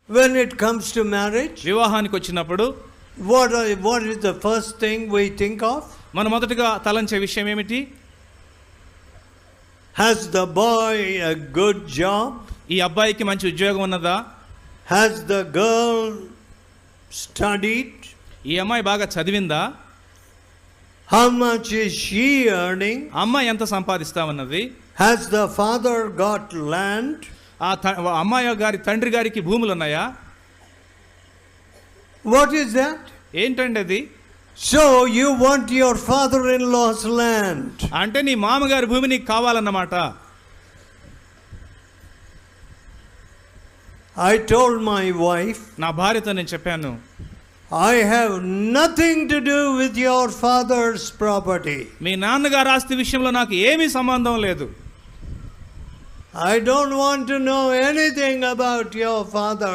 When it comes to marriage, వివాహానికి వచ్చినప్పుడు what is the first thing we think of? మనం మొదటగా తలంచే విషయం ఏమిటి? Has the boy a good job? ఈ అబ్బాయికి మంచి ఉద్యోగం ఉన్నదా? Has the girl studied? ఈ అమ్మాయి బాగా చదివిందా? How much is she earning? అమ్మాయి ఎంత సంపాదిస్తా ఉన్నది? Has the father got land? ఆ అమ్మాయి గారి తండ్రి గారికి భూములు ఉన్నాయా? What is that? ఏంటండి అది? So you want your father-in-law's land? అంటే నీ మామగారి భూమి నీకు కావాలన్నమాట. I told my wife, నా భార్యతో నేను చెప్పాను, I have nothing to do with your father's property. మీ నాన్నగారి ఆస్తి విషయంలో నాకు ఏమీ సంబంధం లేదు. I don't want to know anything about your father.